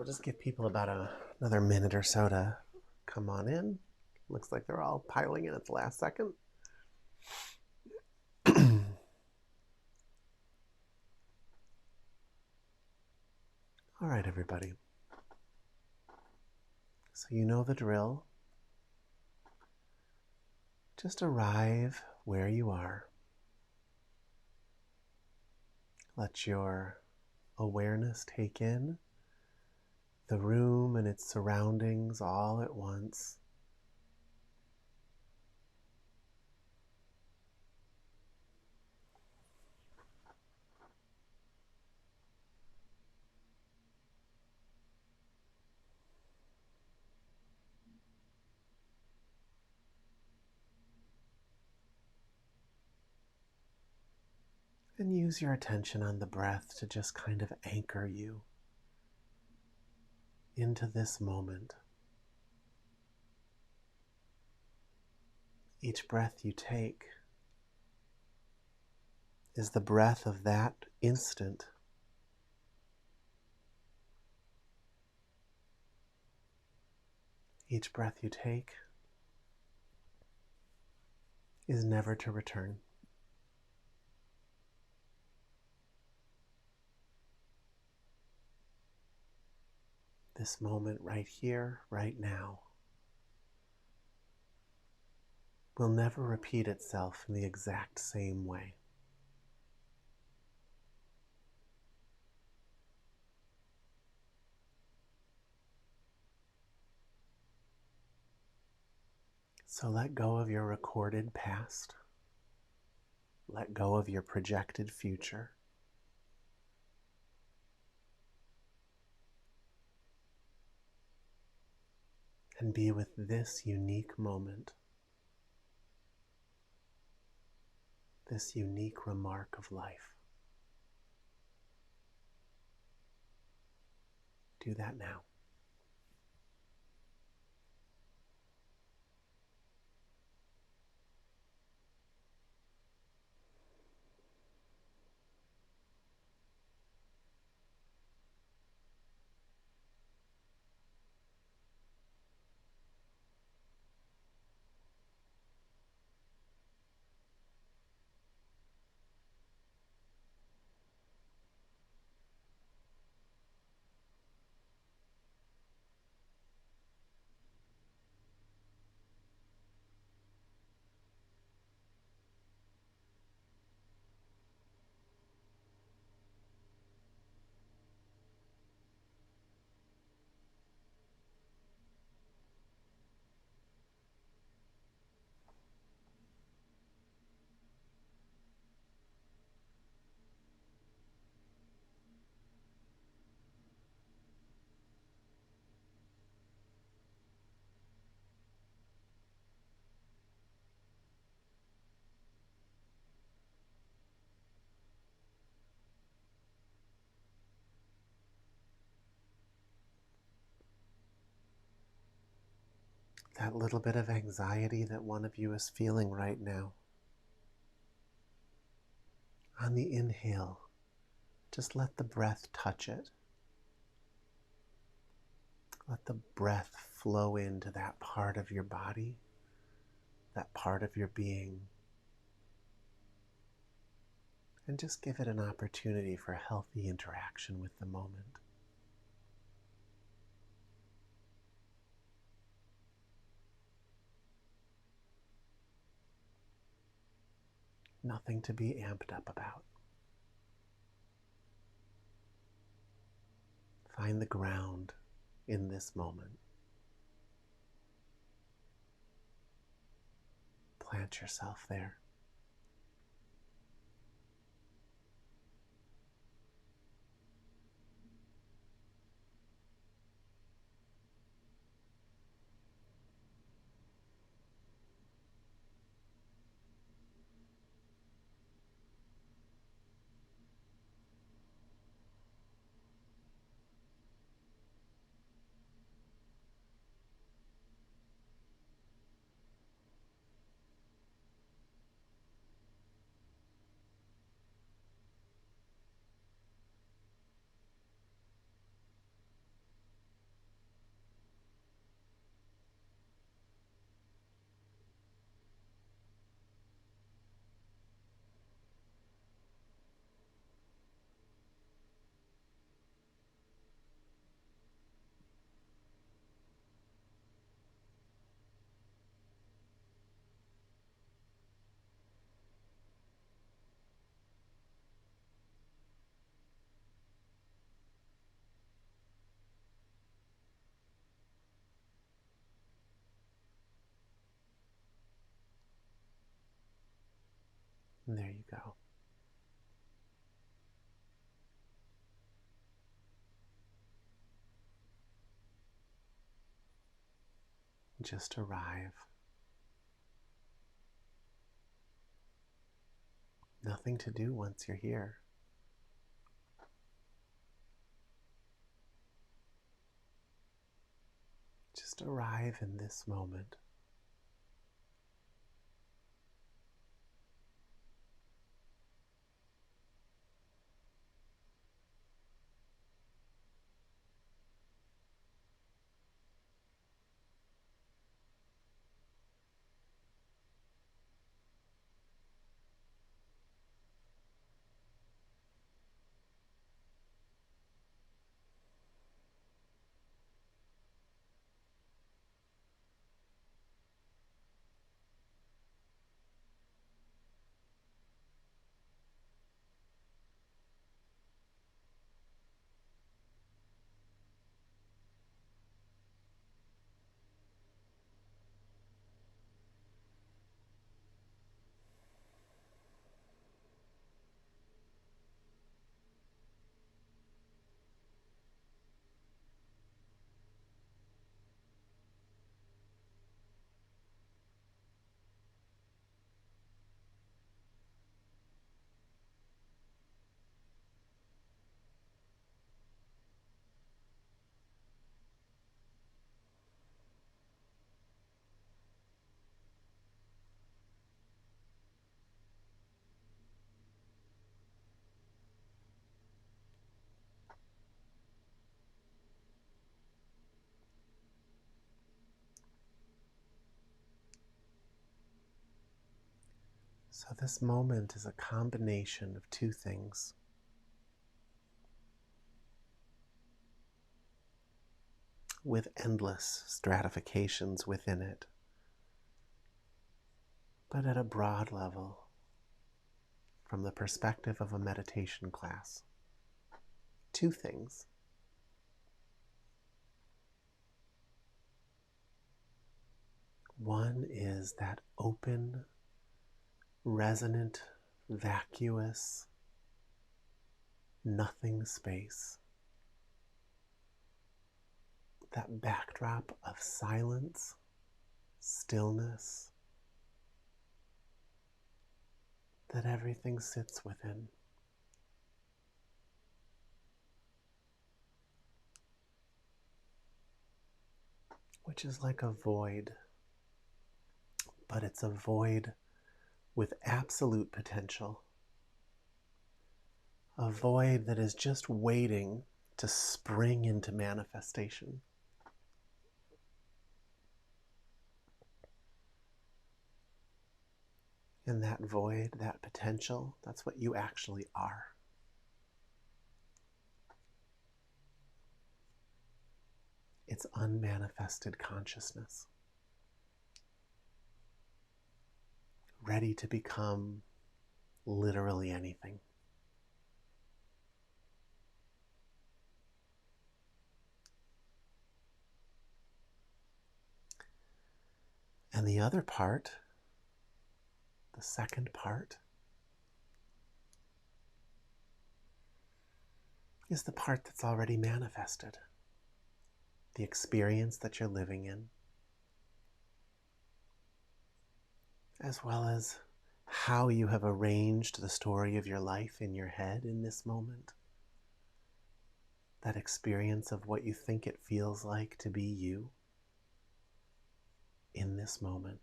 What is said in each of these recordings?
we'll just give people about another minute or so to come on in. Looks like they're all piling in at the last second. All right, everybody. So you know the drill. Just arrive where you are. Let your awareness take in the room and its surroundings all at once. And use your attention on the breath to just kind of anchor you into this moment. Each breath you take is the breath of that instant. Each breath you take is never to return. This moment right here, right now, will never repeat itself in the exact same way. So let go of your recorded past. Let go of your projected future. And be with this unique moment, this unique remark of life. Do that now. That little bit of anxiety that one of you is feeling right now. On the inhale, just let the breath touch it. Let the breath flow into that part of your body, that part of your being, and just give it an opportunity for healthy interaction with the moment. Nothing to be amped up about. Find the ground in this moment. Plant yourself there. And there you go. Just arrive. Nothing to do once you're here. Just arrive in this moment. So this moment is a combination of two things. With endless stratifications within it. But at a broad level, from the perspective of a meditation class, two things. One is that open, resonant, vacuous, nothing space. That backdrop of silence, stillness, that everything sits within. Which is like a void, but it's a void with absolute potential. A void that is just waiting to spring into manifestation. And that void, that potential, that's what you actually are. It's unmanifested consciousness. Ready to become literally anything. And the other part, the second part, is the part that's already manifested. The experience that you're living in, as well as how you have arranged the story of your life in your head in this moment. That experience of what you think it feels like to be you in this moment.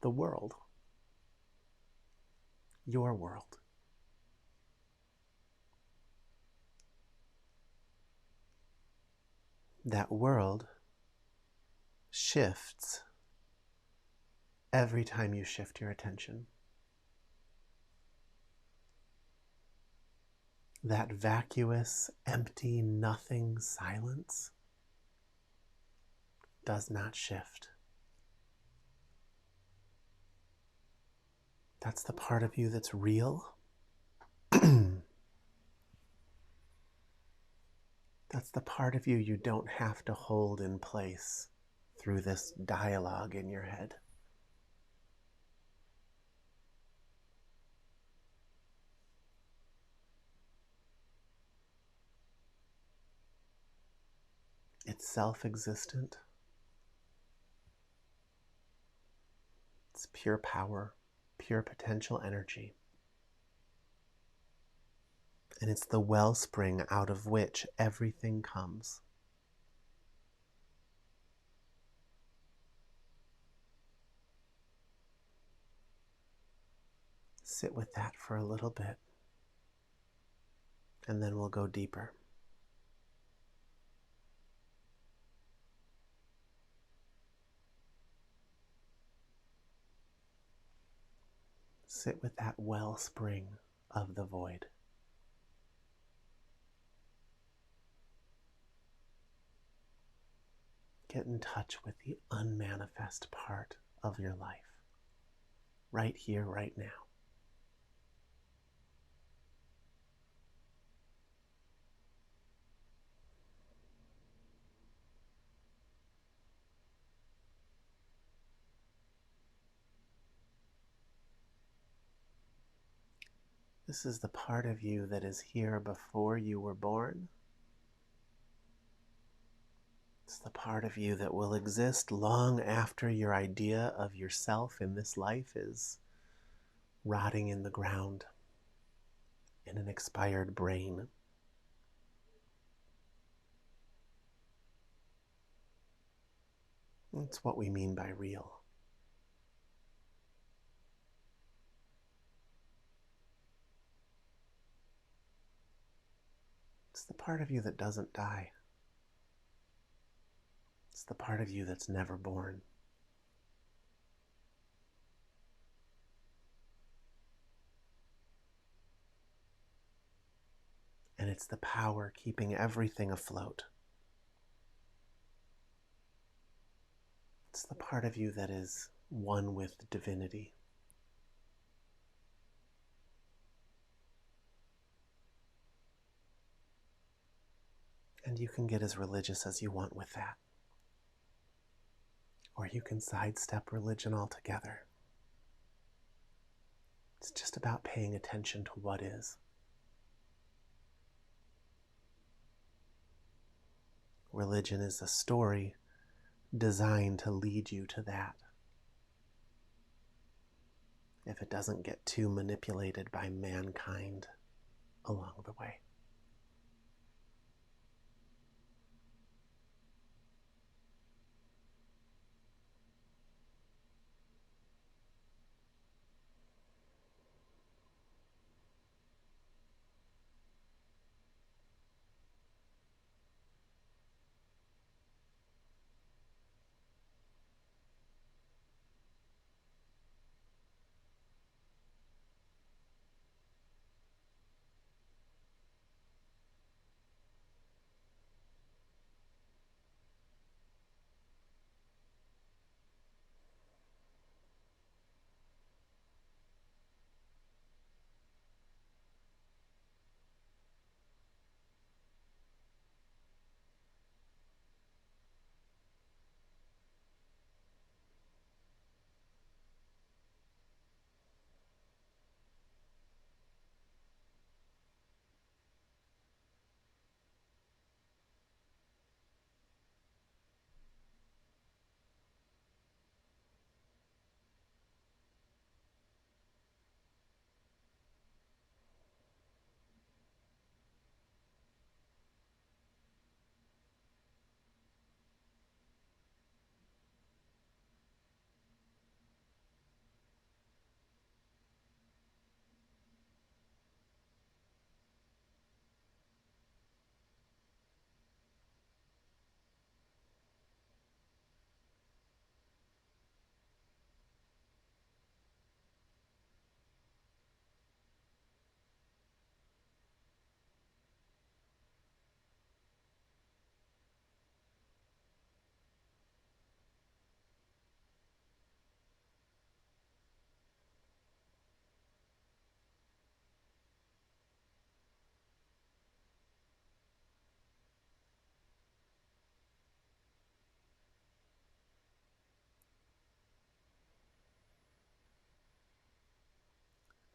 The world. Your world. That world shifts every time you shift your attention. That vacuous, empty, nothing silence does not shift. That's the part of you that's real. That's the part of you you don't have to hold in place through this dialogue in your head. It's self-existent. It's pure power, pure potential energy. And it's the wellspring out of which everything comes. Sit with that for a little bit, and then we'll go deeper. Sit with that wellspring of the void. Get in touch with the unmanifest part of your life, right here, right now. This is the part of you that is here before you were born. It's the part of you that will exist long after your idea of yourself in this life is rotting in the ground in an expired brain. That's what we mean by real. It's the part of you that doesn't die. It's the part of you that's never born. And it's the power keeping everything afloat. It's the part of you that is one with divinity. And you can get as religious as you want with that. Or you can sidestep religion altogether. It's just about paying attention to what is. Religion is a story designed to lead you to that. If it doesn't get too manipulated by mankind along the way.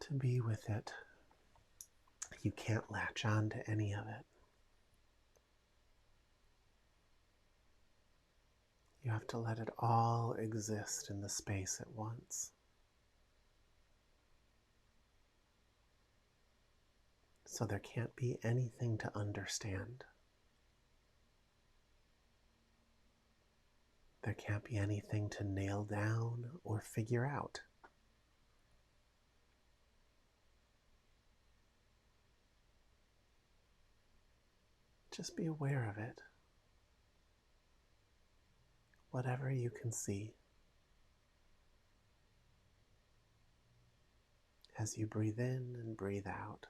To be with it, you can't latch on to any of it. You have to let it all exist in the space at once. So there can't be anything to understand. There can't be anything to nail down or figure out. Just be aware of it. Whatever you can see. As you breathe in and breathe out.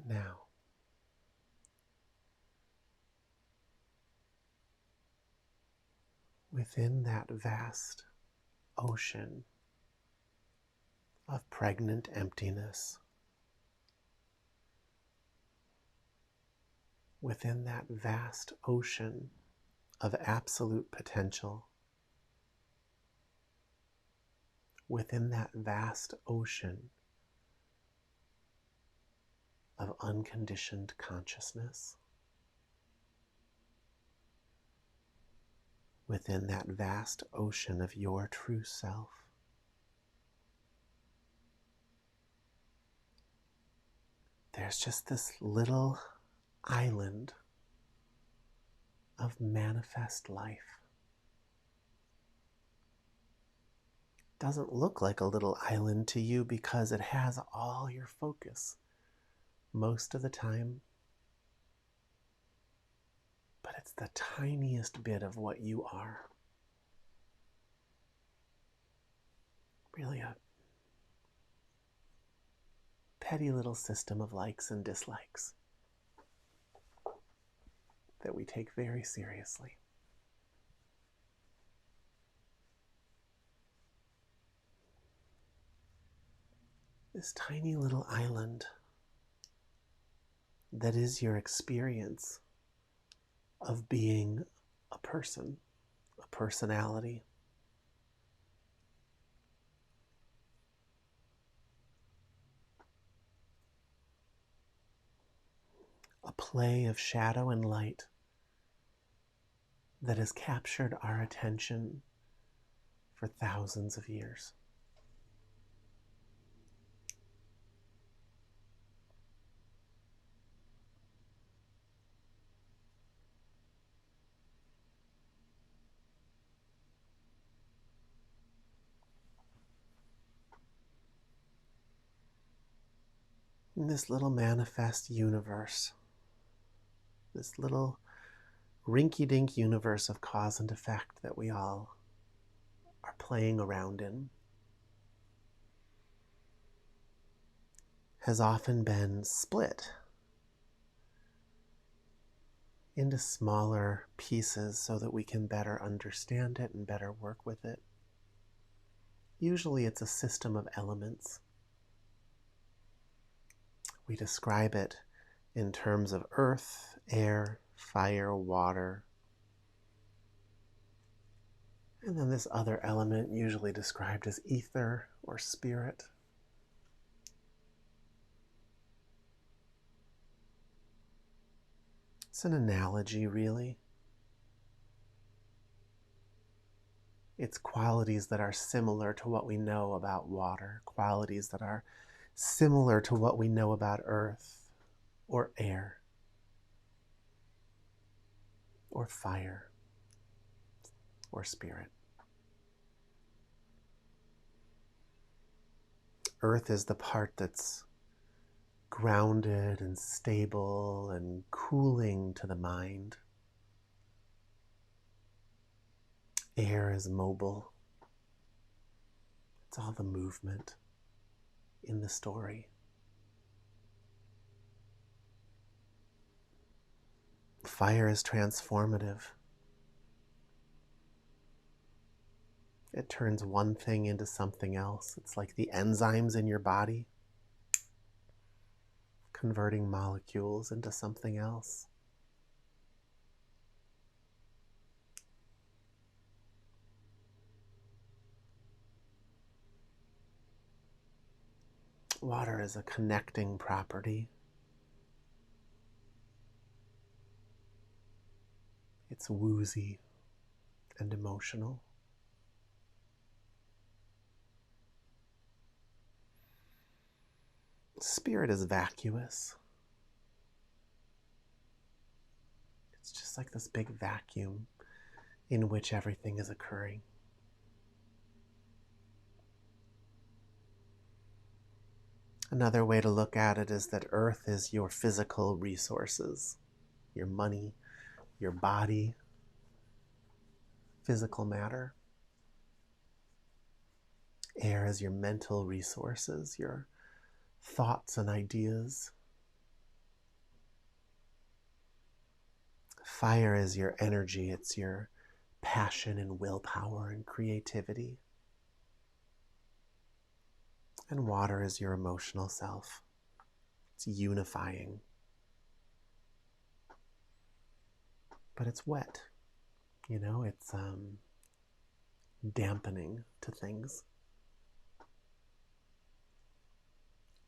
Now, within that vast ocean of pregnant emptiness, within that vast ocean of absolute potential, within that vast ocean of unconditioned consciousness, within that vast ocean of your true self, there's just this little island of manifest life. Doesn't look like a little island to you because it has all your focus most of the time, but it's the tiniest bit of what you are. Really a petty little system of likes and dislikes that we take very seriously. this tiny little island that is your experience of being a person, a personality. A play of shadow and light that has captured our attention for thousands of years. In this little manifest universe, this little rinky-dink universe of cause and effect that we all are playing around in, has often been split into smaller pieces so that we can better understand it and better work with it. Usually it's a system of elements. We describe it in terms of earth, air, fire, water. And then this other element, usually described as ether or spirit. It's an analogy, really. It's qualities that are similar to what we know about water, qualities that are similar to what we know about earth or air or fire or spirit. Earth is the part that's grounded and stable and cooling to the mind. Air is mobile. It's all the movement in the story. Fire is transformative. It turns one thing into something else. It's like the enzymes in your body converting molecules into something else. Water is a connecting property. It's woozy and emotional. Spirit is vacuous. It's just like this big vacuum in which everything is occurring. Another way to look at it is that earth is your physical resources, your money, your body, physical matter. Air is your mental resources, your thoughts and ideas. Fire is your energy, it's your passion and willpower and creativity. And water is your emotional self. It's unifying. But it's wet. It's dampening to things.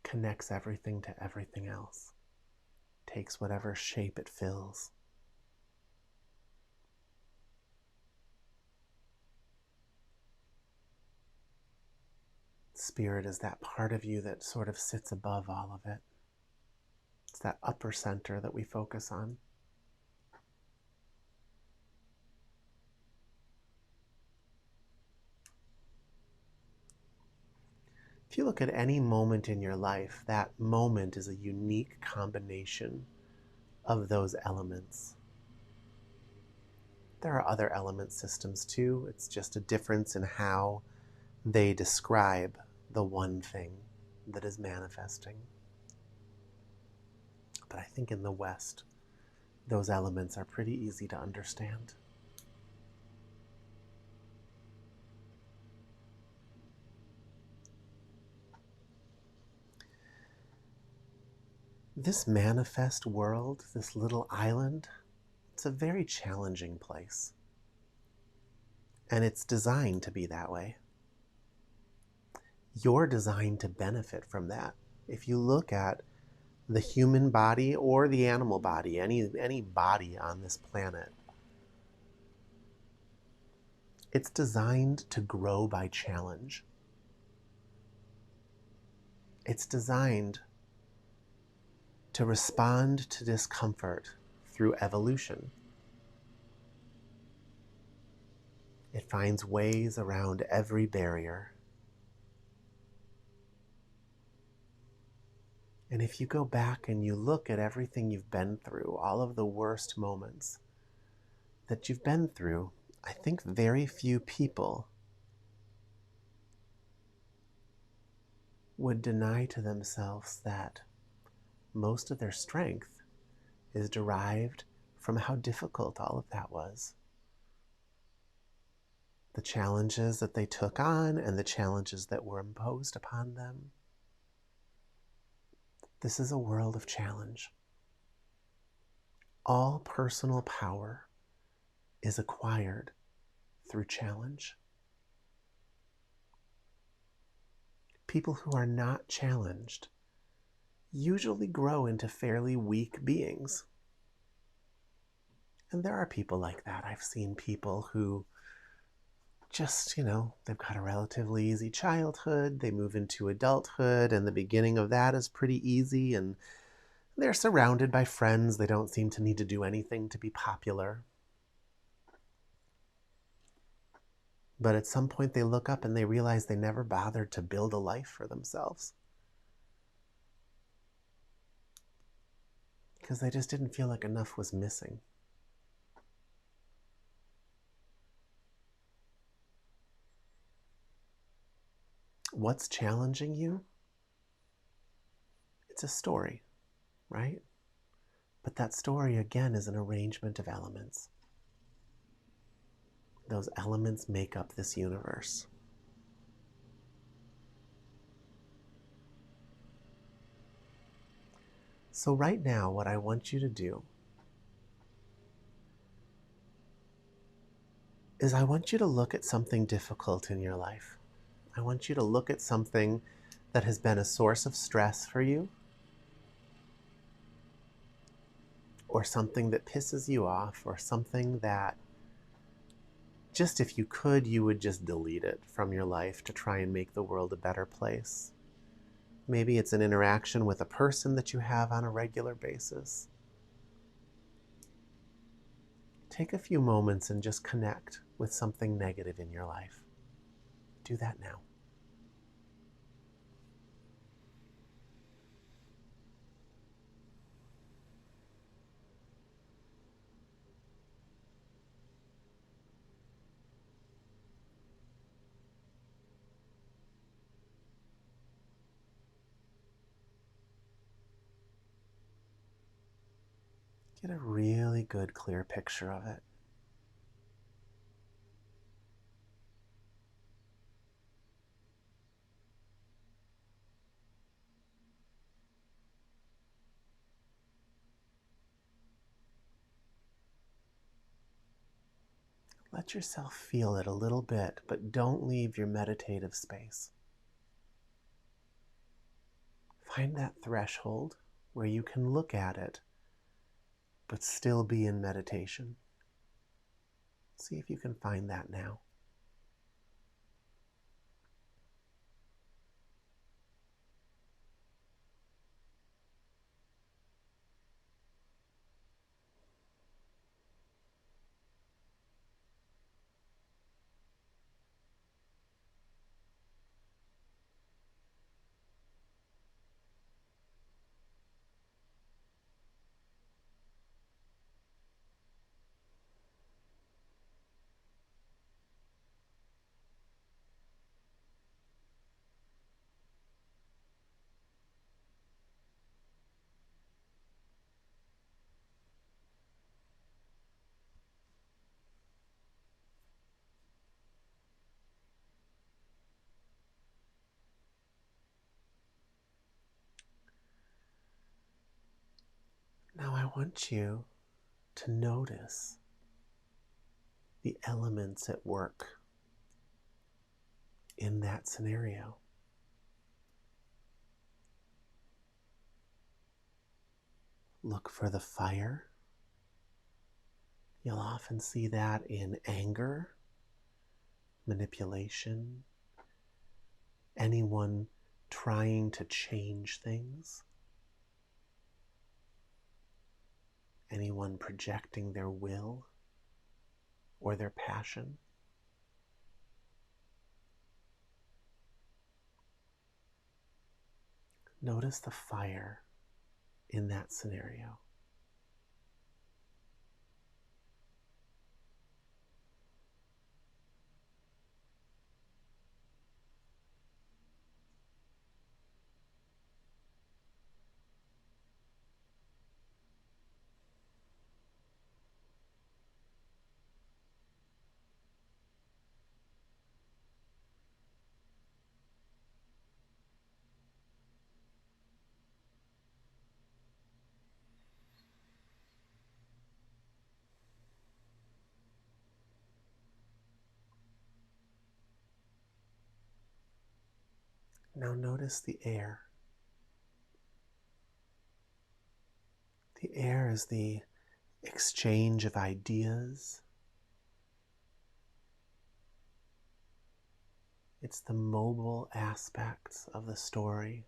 Connects everything to everything else. Takes whatever shape it fills. Spirit is that part of you that sort of sits above all of it. It's that upper center that we focus on. If you look at any moment in your life, that moment is a unique combination of those elements. There are other element systems too. It's just a difference in how they describe the one thing that is manifesting. But I think in the West, those elements are pretty easy to understand. This manifest world, this little island, it's a very challenging place. And it's designed to be that way. You're designed to benefit from that. If you look at the human body or the animal body, any body on this planet, it's designed to grow by challenge. It's designed to respond to discomfort through evolution. It finds ways around every barrier. And if you go back and you look at everything you've been through, all of the worst moments that you've been through, I think very few people would deny to themselves that most of their strength is derived from how difficult all of that was. The challenges that they took on and the challenges that were imposed upon them. This is a world of challenge. All personal power is acquired through challenge. People who are not challenged usually grow into fairly weak beings. And there are people like that. I've seen people who just, they've got a relatively easy childhood. They move into adulthood, and the beginning of that is pretty easy. And they're surrounded by friends. They don't seem to need to do anything to be popular. But at some point they look up and they realize they never bothered to build a life for themselves. Because they just didn't feel like enough was missing. What's challenging you? It's a story, right? But that story, again, is an arrangement of elements. Those elements make up this universe. So right now, what I want you to do is I want you to look at something difficult in your life. I want you to look at something that has been a source of stress for you, or something that pisses you off, or something that just if you could, you would just delete it from your life to try and make the world a better place. Maybe it's an interaction with a person that you have on a regular basis. Take a few moments and just connect with something negative in your life. Do that now. Get a really good, clear picture of it. Let yourself feel it a little bit, but don't leave your meditative space. Find that threshold where you can look at it, but still be in meditation. See if you can find that now. I want you to notice the elements at work in that scenario. Look for the fire. You'll often see that in anger, manipulation, anyone trying to change things, anyone projecting their will or their passion. Notice the fire in that scenario. Now notice the air. The air is the exchange of ideas. It's the mobile aspects of the story.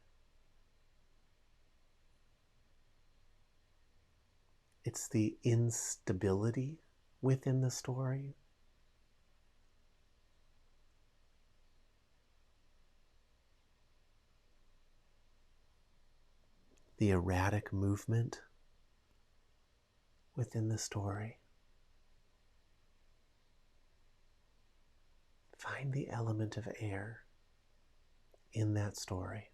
It's the instability within the story. The erratic movement within the story. Find the element of air in that story.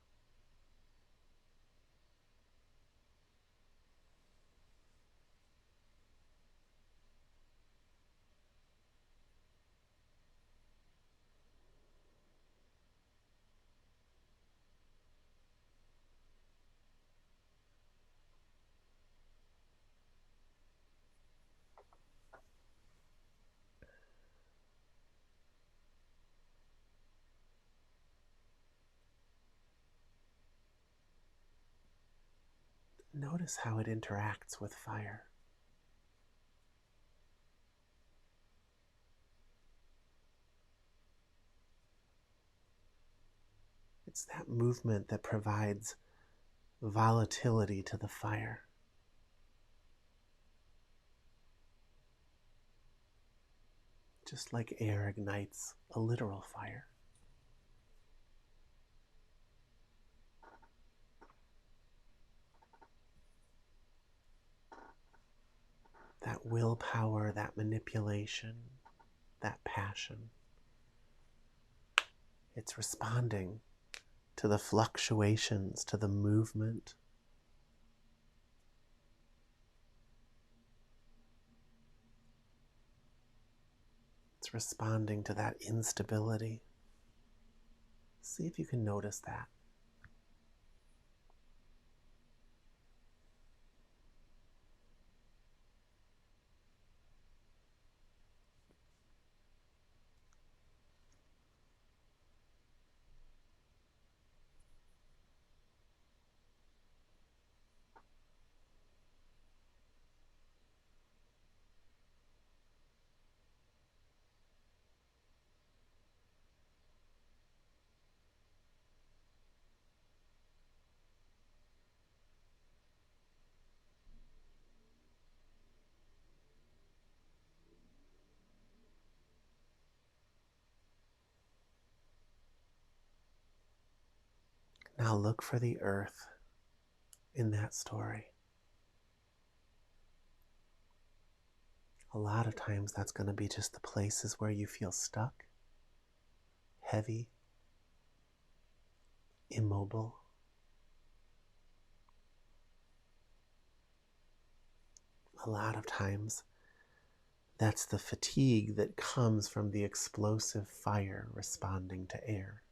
Notice how it interacts with fire. It's that movement that provides volatility to the fire. Just like air ignites a literal fire. That willpower, that manipulation, that passion. It's responding to the fluctuations, to the movement. It's responding to that instability. See if you can notice that. Now look for the earth in that story. A lot of times that's going to be just the places where you feel stuck, heavy, immobile. A lot of times that's the fatigue that comes from the explosive fire responding to air.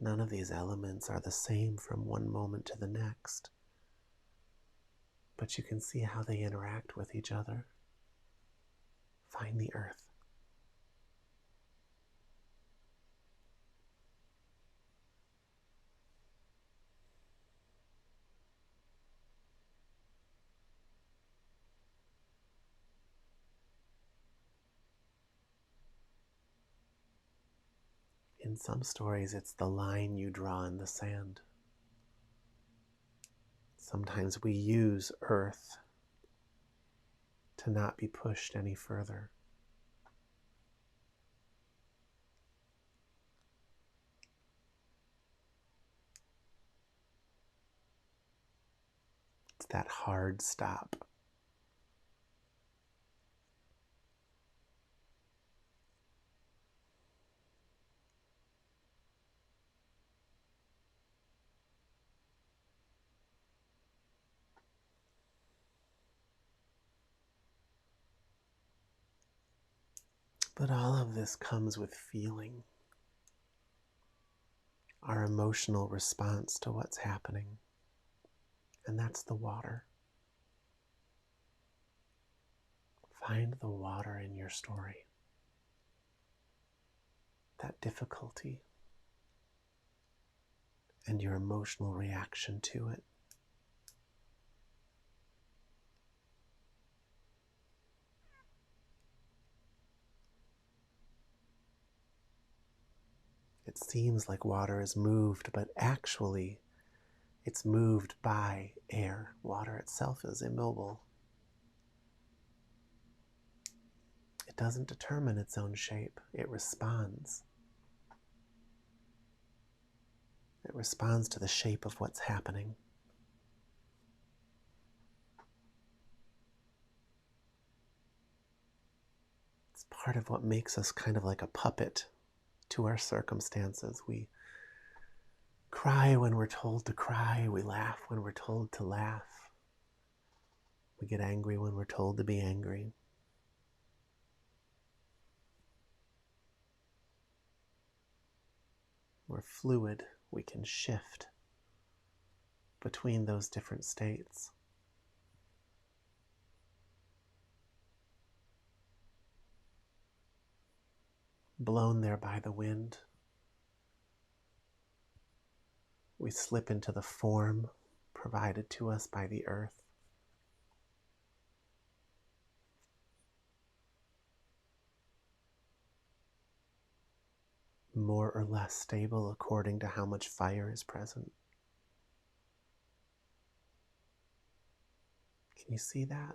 None of these elements are the same from one moment to the next, but you can see how they interact with each other. Find the earth. In some stories, it's the line you draw in the sand. Sometimes we use earth to not be pushed any further. It's that hard stop. But all of this comes with feeling, our emotional response to what's happening. And that's the water. Find the water in your story. That difficulty and your emotional reaction to it. It seems like water is moved, but actually it's moved by air. Water itself is immobile. It doesn't determine its own shape. It responds. It responds to the shape of what's happening. It's part of what makes us kind of like a puppet to our circumstances. We cry when we're told to cry. We laugh when we're told to laugh. We get angry when we're told to be angry. We're fluid. We can shift between those different states. Blown there by the wind, we slip into the form provided to us by the earth. More or less stable according to how much fire is present. Can you see that?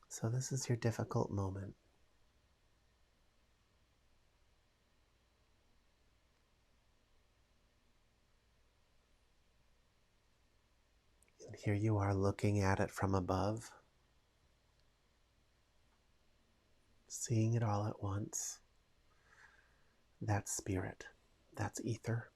So this is your difficult moment. And here you are looking at it from above, seeing it all at once. That's spirit. That's ether.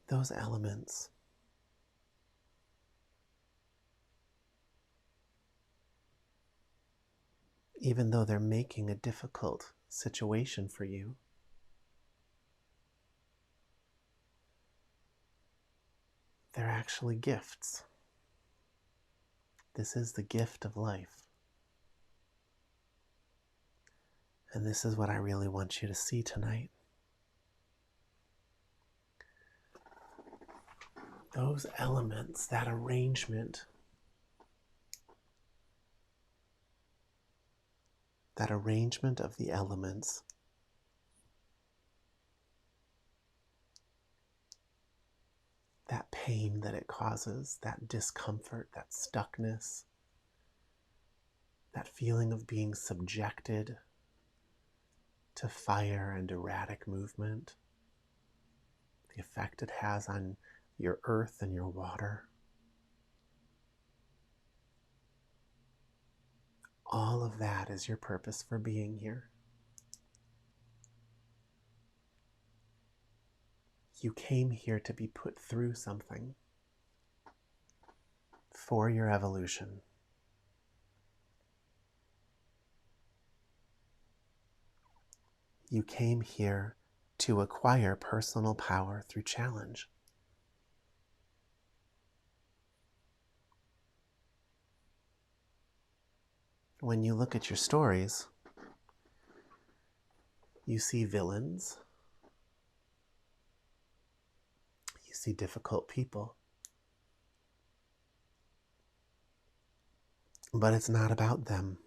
Those elements, even though they're making a difficult situation for you, they're actually gifts. This is the gift of life. And this is what I really want you to see tonight. Those elements, that arrangement, that arrangement of the elements, that pain that it causes, that discomfort, that stuckness, that feeling of being subjected to fire and erratic movement, the effect it has on your earth and your water. All of that is your purpose for being here. You came here to be put through something for your evolution. You came here to acquire personal power through challenge. When you look at your stories, you see villains, you see difficult people, but it's not about them.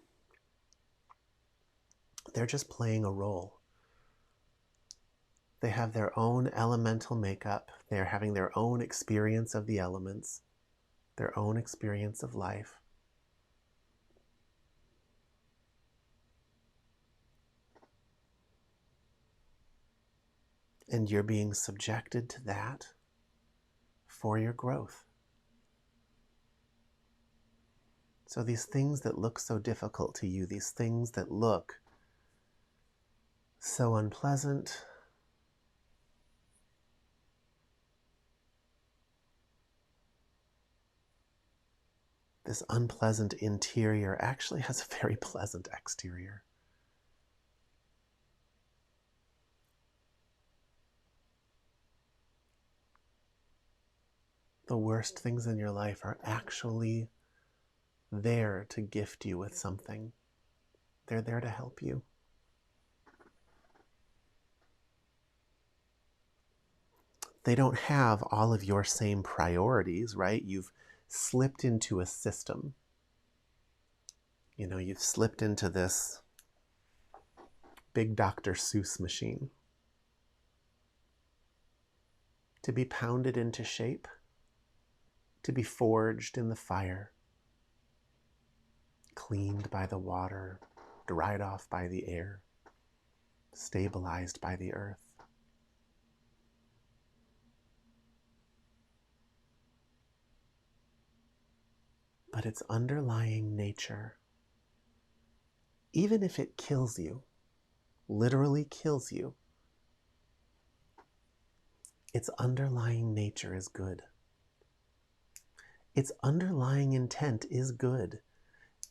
They're just playing a role. They have their own elemental makeup. They're having their own experience of the elements, their own experience of life. And you're being subjected to that for your growth. So these things that look so difficult to you, these things that look so unpleasant, this unpleasant interior actually has a very pleasant exterior. The worst things in your life are actually there to gift you with something. They're there to help you. They don't have all of your same priorities, right? You've slipped into a system. You know, you've slipped into this big Dr. Seuss machine to be pounded into shape, to be forged in the fire, cleaned by the water, dried off by the air, stabilized by the earth. But its underlying nature, even if it kills you, literally kills you, its underlying nature is good. Its underlying intent is good,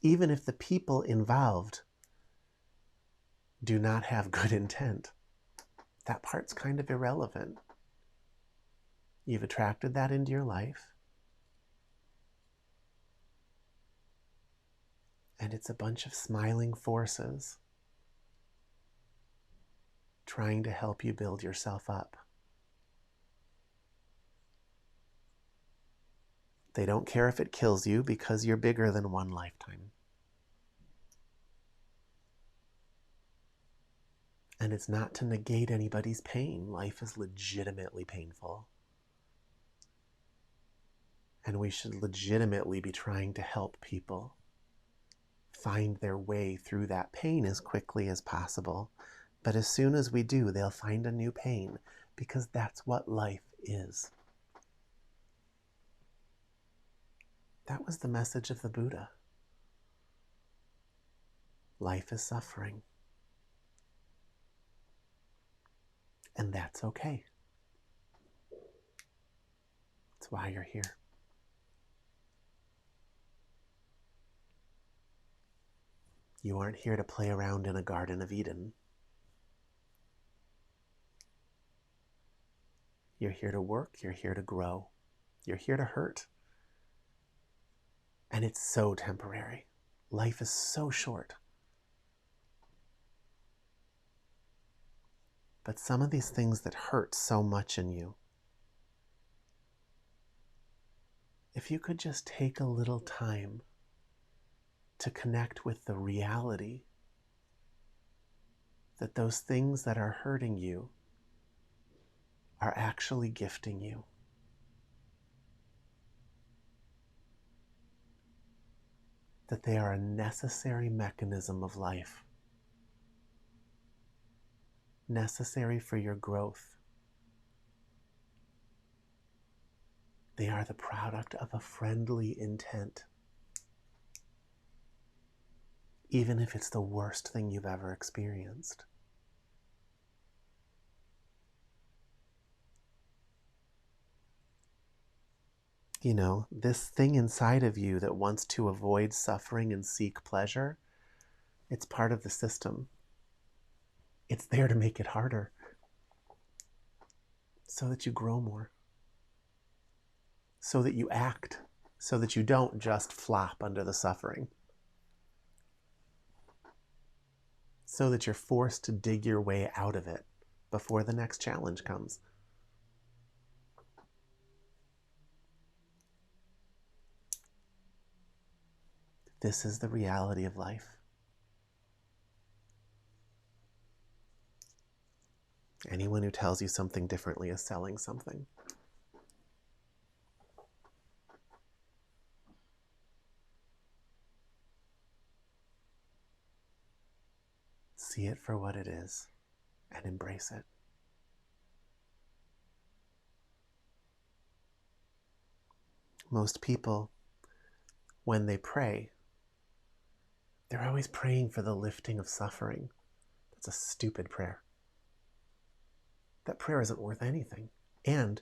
even if the people involved do not have good intent. That part's kind of irrelevant. You've attracted that into your life, and it's a bunch of smiling forces trying to help you build yourself up. They don't care if it kills you because you're bigger than one lifetime. And it's not to negate anybody's pain. Life is legitimately painful. And we should legitimately be trying to help people find their way through that pain as quickly as possible. But as soon as we do, they'll find a new pain, because that's what life is. That was the message of the Buddha. Life is suffering. And that's okay. That's why you're here. You aren't here to play around in a Garden of Eden. You're here to work. You're here to grow. You're here to hurt. And it's so temporary. Life is so short. But some of these things that hurt so much in you, if you could just take a little time to connect with the reality that those things that are hurting you are actually gifting you. That they are a necessary mechanism of life, necessary for your growth. They are the product of a friendly intent, even if it's the worst thing you've ever experienced. You know, this thing inside of you that wants to avoid suffering and seek pleasure, it's part of the system. It's there to make it harder so that you grow more, so that you act, so that you don't just flop under the suffering, so that you're forced to dig your way out of it before the next challenge comes. This is the reality of life. Anyone who tells you something differently is selling something. See it for what it is and embrace it. Most people, when they pray, they're always praying for the lifting of suffering. That's a stupid prayer. That prayer isn't worth anything. And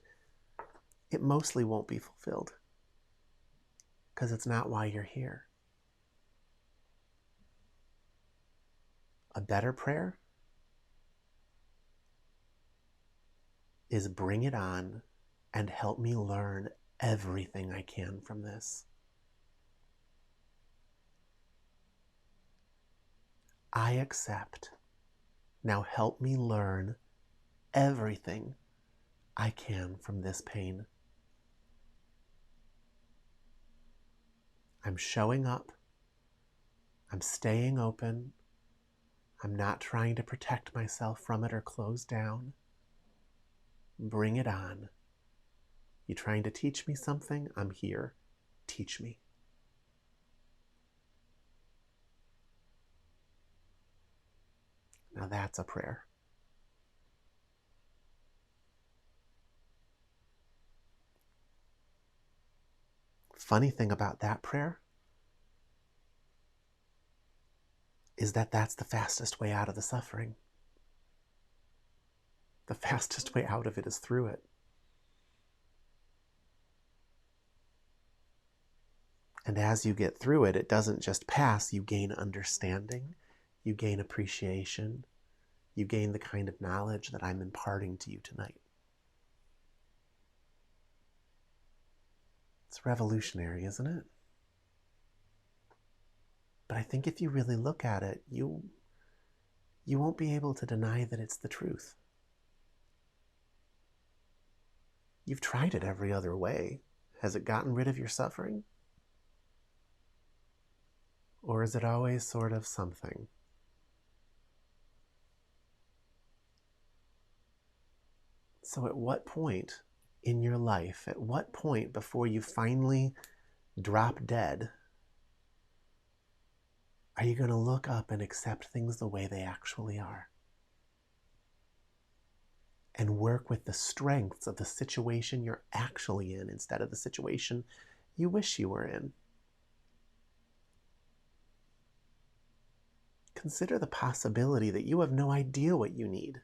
it mostly won't be fulfilled because it's not why you're here. A better prayer is bring it on and help me learn everything I can from this. I accept. Now help me learn everything I can from this pain. I'm showing up. I'm staying open. I'm not trying to protect myself from it or close down. Bring it on. You trying to teach me something? I'm here. Teach me. Now that's a prayer. Funny thing about that prayer is that that's the fastest way out of the suffering. The fastest way out of it is through it. And as you get through it, it doesn't just pass. You gain understanding. You gain appreciation. You gain the kind of knowledge that I'm imparting to you tonight. It's revolutionary, isn't it? But I think if you really look at it, you won't be able to deny that it's the truth. You've tried it every other way. Has it gotten rid of your suffering? Or is it always sort of something? So at what point in your life, at what point before you finally drop dead, are you going to look up and accept things the way they actually are? And work with the strengths of the situation you're actually in instead of the situation you wish you were in. Consider the possibility that you have no idea what you need.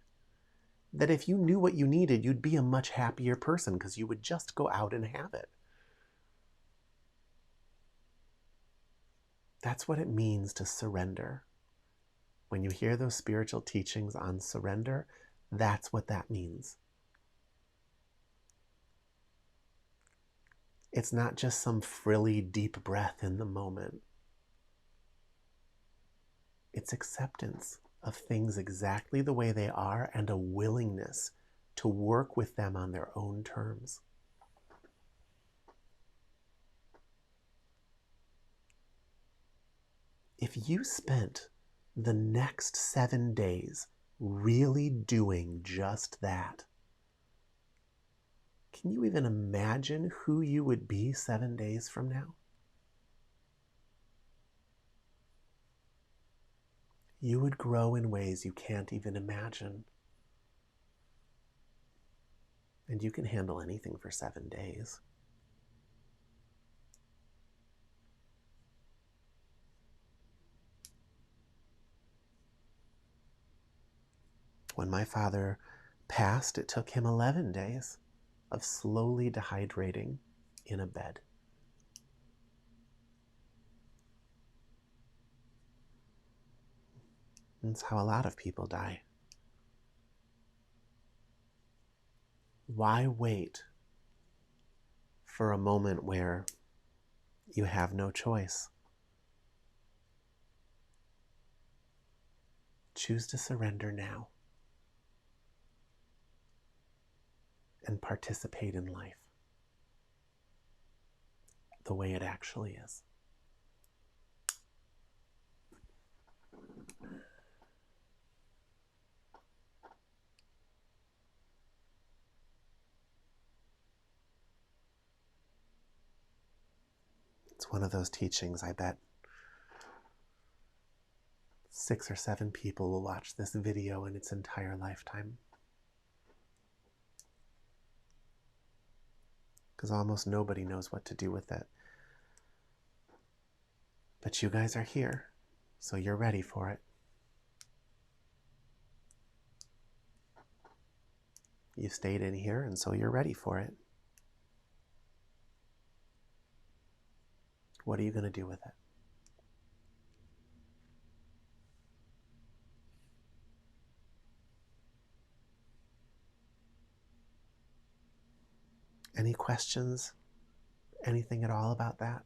That if you knew what you needed, you'd be a much happier person because you would just go out and have it. That's what it means to surrender. When you hear those spiritual teachings on surrender, that's what that means. It's not just some frilly, deep breath in the moment. It's acceptance of things exactly the way they are and a willingness to work with them on their own terms. If you spent the next 7 days really doing just that. Can you even imagine who you would be 7 days from now? You would grow in ways you can't even imagine. And you can handle anything for 7 days. When my father passed, it took him 11 days of slowly dehydrating in a bed. That's how a lot of people die. Why wait for a moment where you have no choice? Choose to surrender now and participate in life the way it actually is. It's one of those teachings I bet 6 or 7 people will watch this video in its entire lifetime. Because almost nobody knows what to do with it. But you guys are here, so you're ready for it. You stayed in here, and so you're ready for it. What are you going to do with it? Any questions? Anything at all about that?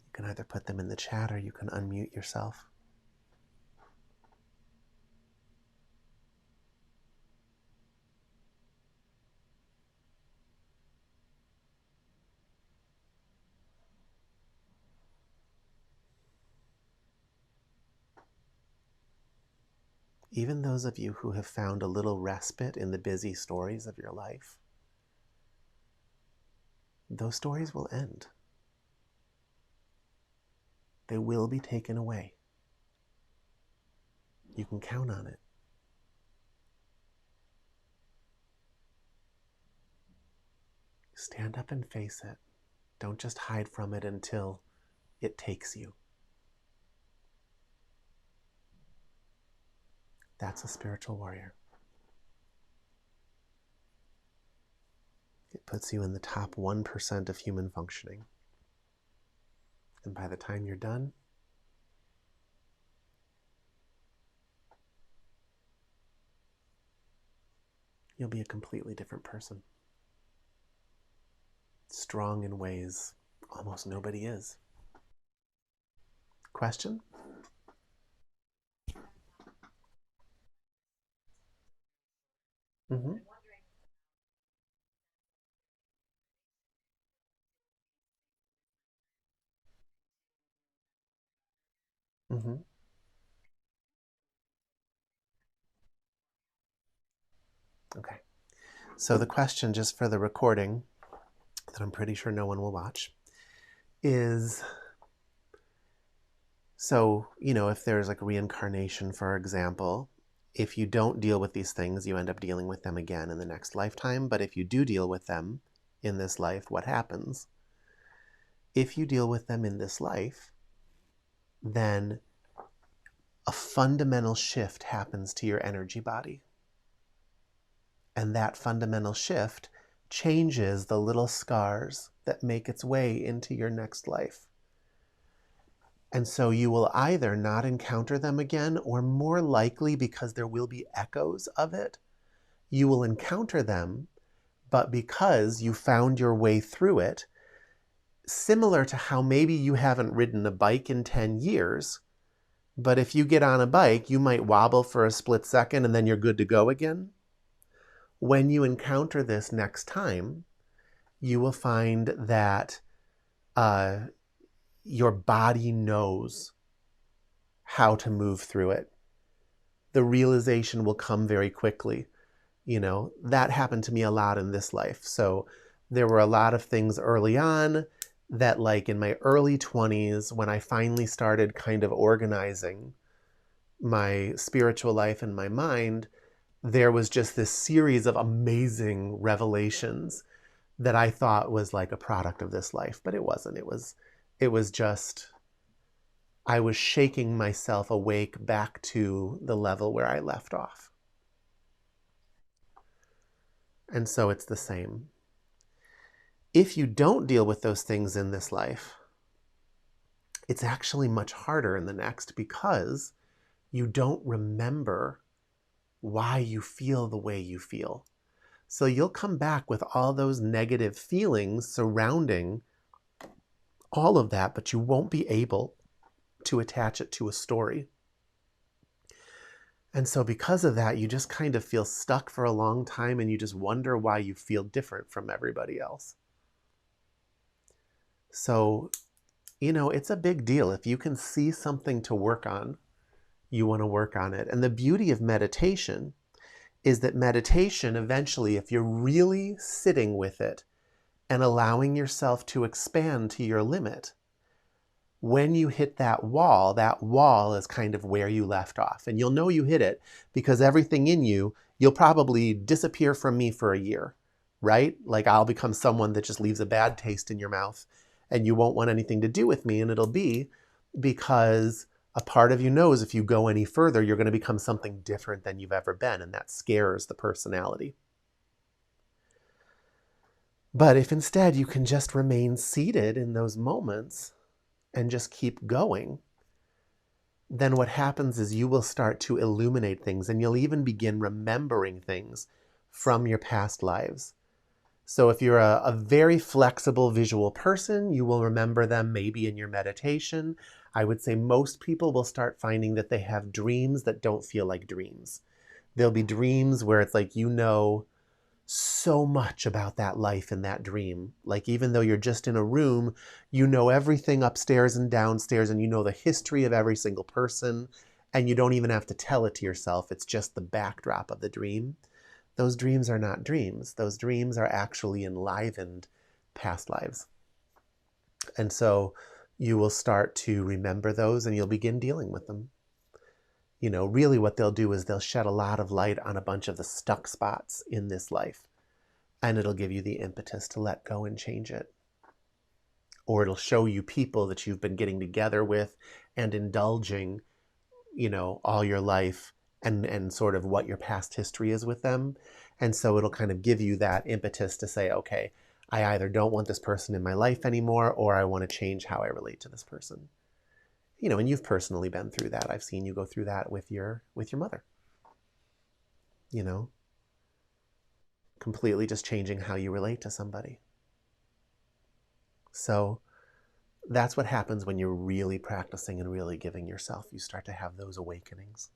You can either put them in the chat or you can unmute yourself. Even those of you who have found a little respite in the busy stories of your life, those stories will end. They will be taken away. You can count on it. Stand up and face it. Don't just hide from it until it takes you. That's a spiritual warrior. It puts you in the top 1% of human functioning. And by the time you're done, you'll be a completely different person. Strong in ways almost nobody is. Question? Mm-hmm. Mm-hmm. Okay. So the question, just for the recording, that I'm pretty sure no one will watch, is, so, if there's like reincarnation, for example, if you don't deal with these things, you end up dealing with them again in the next lifetime. But if you do deal with them in this life, what happens? If you deal with them in this life, then a fundamental shift happens to your energy body. And that fundamental shift changes the little scars that make its way into your next life. And so you will either not encounter them again, or more likely, because there will be echoes of it, you will encounter them, but because you found your way through it, similar to how maybe you haven't ridden a bike in 10 years, but if you get on a bike, you might wobble for a split second and then you're good to go again. When you encounter this next time, you will find that your body knows how to move through it. The realization will come very quickly. That happened to me a lot in this life. So there were a lot of things early on that, like in my early 20s, when I finally started kind of organizing my spiritual life and my mind, there was just this series of amazing revelations that I thought was like a product of this life, but it wasn't. It was just, I was shaking myself awake back to the level where I left off. And so it's the same. If you don't deal with those things in this life, it's actually much harder in the next, because you don't remember why you feel the way you feel. So you'll come back with all those negative feelings surrounding all of that, but you won't be able to attach it to a story. And so because of that, you just kind of feel stuck for a long time, and you just wonder why you feel different from everybody else. So, it's a big deal. If you can see something to work on, you want to work on it. And the beauty of meditation is that meditation, eventually, if you're really sitting with it and allowing yourself to expand to your limit, when you hit that wall is kind of where you left off. And you'll know you hit it because everything in you'll probably disappear from me for a year, right? Like I'll become someone that just leaves a bad taste in your mouth, and you won't want anything to do with me. And it'll be because a part of you knows if you go any further, you're going to become something different than you've ever been. And that scares the personality. But if instead you can just remain seated in those moments and just keep going, then what happens is you will start to illuminate things, and you'll even begin remembering things from your past lives. So if you're a very flexible visual person, you will remember them maybe in your meditation. I would say most people will start finding that they have dreams that don't feel like dreams. There'll be dreams where it's like so much about that life in that dream. Like even though you're just in a room, you know everything upstairs and downstairs, and you know the history of every single person, and you don't even have to tell it to yourself. It's just the backdrop of the dream. Those dreams are not dreams. Those dreams are actually enlivened past lives. And so you will start to remember those, and you'll begin dealing with them. Really what they'll do is they'll shed a lot of light on a bunch of the stuck spots in this life, and it'll give you the impetus to let go and change it. Or it'll show you people that you've been getting together with and indulging, all your life, and sort of what your past history is with them. And so it'll kind of give you that impetus to say, okay, I either don't want this person in my life anymore, or I want to change how I relate to this person. And you've personally been through that. I've seen you go through that with your mother. Completely just changing how you relate to somebody. So that's what happens when you're really practicing and really giving yourself. You start to have those awakenings.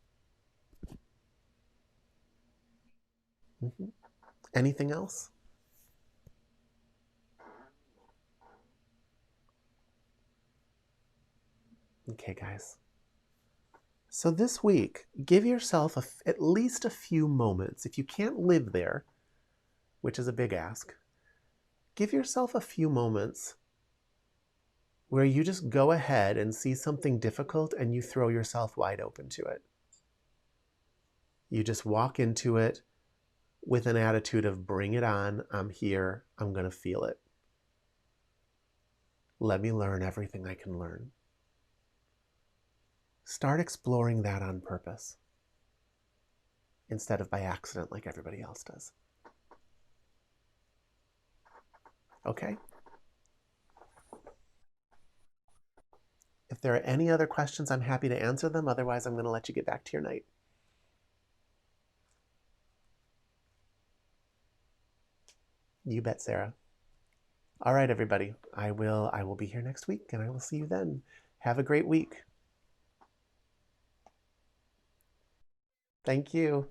Anything else? Okay, guys. So this week, give yourself at least a few moments. If you can't live there, which is a big ask, give yourself a few moments where you just go ahead and see something difficult and you throw yourself wide open to it. You just walk into it with an attitude of bring it on, I'm here, I'm going to feel it. Let me learn everything I can learn. Start exploring that on purpose instead of by accident like everybody else does. Okay? If there are any other questions, I'm happy to answer them. Otherwise, I'm going to let you get back to your night. You bet, Sarah. All right, everybody. I will be here next week, and I will see you then. Have a great week. Thank you.